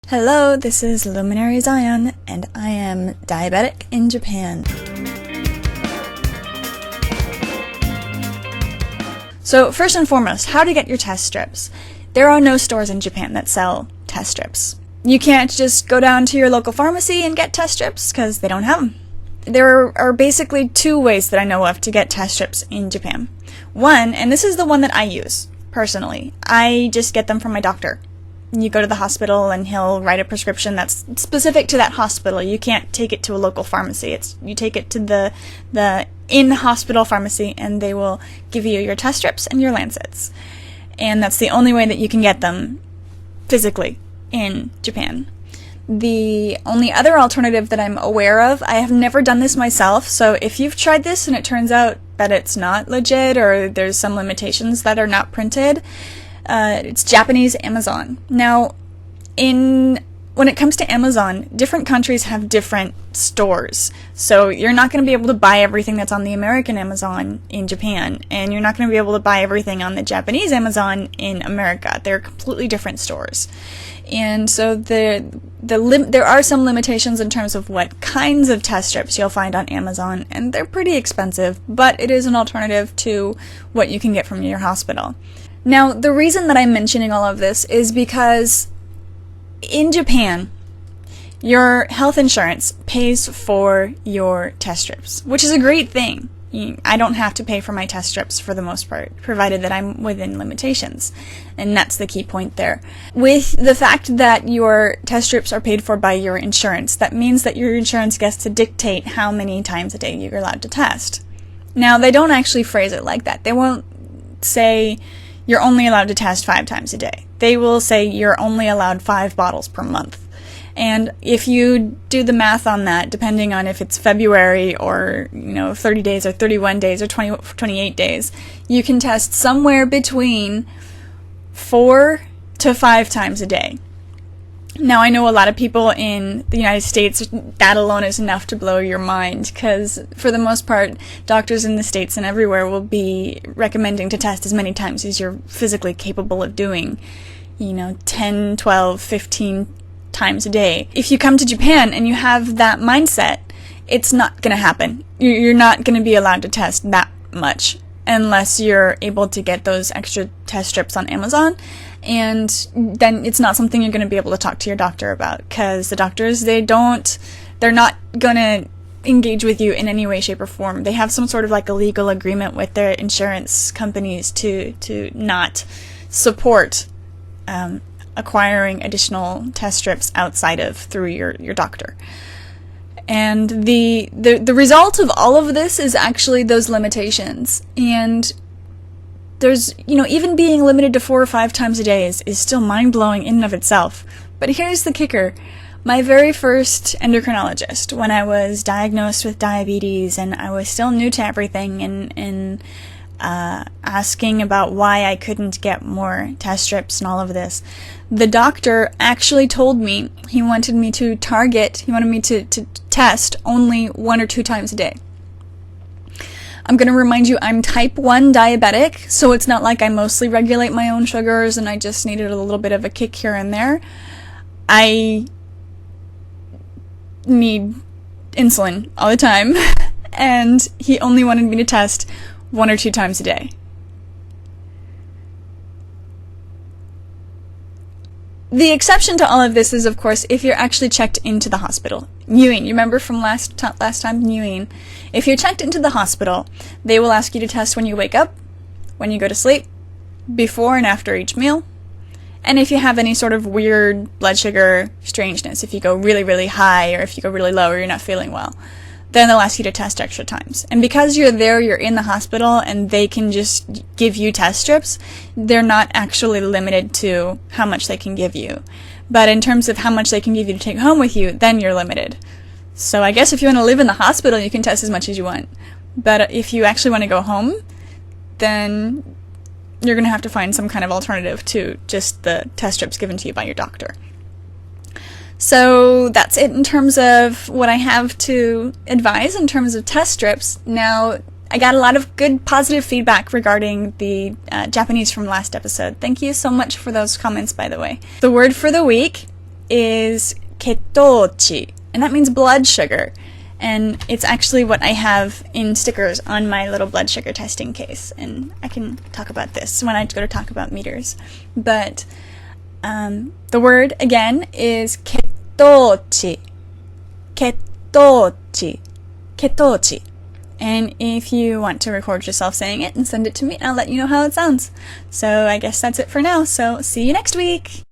Hello, this is Luminary Zion, and I am diabetic in Japan. So first and foremost, how to get your test strips. There are no stores in Japan that sell test strips. You can't just go down to your local pharmacy and get test strips because they don't have them. There are basically two ways that I know of to get test strips in Japan. One, and this is the one that I use personally, I just get them from my doctor. You go to the hospital and he'll write a prescription that's specific to that hospital. You can't take it to a local pharmacy. You take it to the in-hospital pharmacy and they will give you your test strips and your lancets. And that's the only way that you can get them physically in Japan. The only other alternative that I'm aware of, I have never done this myself, so if you've tried this and it turns out that it's not legit or there's some limitations that are not printed, it's Japanese Amazon. Now, when it comes to Amazon, different countries have different stores. So you're not going to be able to buy everything that's on the American Amazon in Japan, and you're not going to be able to buy everything on the Japanese Amazon in America. They're completely different stores. And so there are some limitations in terms of what kinds of test strips you'll find on Amazon, and they're pretty expensive, but it is an alternative to what you can get from your hospital. Now, the reason that I'm mentioning all of this is because in Japan, your health insurance pays for your test strips, which is a great thing. I don't have to pay for my test strips for the most part, provided that I'm within limitations. And that's the key point there. With the fact that your test strips are paid for by your insurance, that means that your insurance gets to dictate how many times a day you're allowed to test. Now, they don't actually phrase it like that. They won't say you're only allowed to test 5 times a day. They will say you're only allowed 5 bottles per month. And if you do the math on that, depending on if it's February or 30 days or 31 days or 28 days, you can test somewhere between 4 to 5 times a day. Now, I know a lot of people in the United States, that alone is enough to blow your mind, because for the most part, doctors in the States and everywhere will be recommending to test as many times as you're physically capable of doing, 10, 12, 15 times a day. If you come to Japan and you have that mindset, it's not going to happen. You're not going to be allowed to test that much unless you're able to get those extra test strips on Amazon, and then it's not something you're going to be able to talk to your doctor about, because the doctors, they're not going to engage with you in any way, shape, or form. They have some sort of like a legal agreement with their insurance companies to not support acquiring additional test strips outside of through your doctor. And the result of all of this is actually those limitations. And there's, even being limited to 4 or 5 times a day is still mind-blowing in and of itself. But here's the kicker. My very first endocrinologist, when I was diagnosed with diabetes and I was still new to everything and asking about why I couldn't get more test strips and all of this, the doctor actually told me he wanted me to test only 1 or 2 times a day. I'm going to remind you, I'm type 1 diabetic, so it's not like I mostly regulate my own sugars and I just needed a little bit of a kick here and there. I need insulin all the time, and he only wanted me to test 1 or 2 times a day. The exception to all of this is, of course, if you're actually checked into the hospital. Nuing, you remember from last time, Nuing? If you're checked into the hospital, they will ask you to test when you wake up, when you go to sleep, before and after each meal, and if you have any sort of weird blood sugar strangeness, if you go really, really high or if you go really low or you're not feeling well, then they'll ask you to test extra times. And because you're in the hospital, and they can just give you test strips, they're not actually limited to how much they can give you. But in terms of how much they can give you to take home with you, then you're limited. So I guess if you want to live in the hospital, you can test as much as you want. But if you actually want to go home, then you're going to have to find some kind of alternative to just the test strips given to you by your doctor. So that's it in terms of what I have to advise in terms of test strips. Now, I got a lot of good positive feedback regarding the Japanese from last episode. Thank you so much for those comments, by the way. The word for the week is ketochi, and that means blood sugar. And it's actually what I have in stickers on my little blood sugar testing case. And I can talk about this when I go to talk about meters. But the word, again, is ketochi. Ketochi. Ketochi. And if you want to record yourself saying it and send it to me, I'll let you know how it sounds. So I guess that's it for now. So see you next week!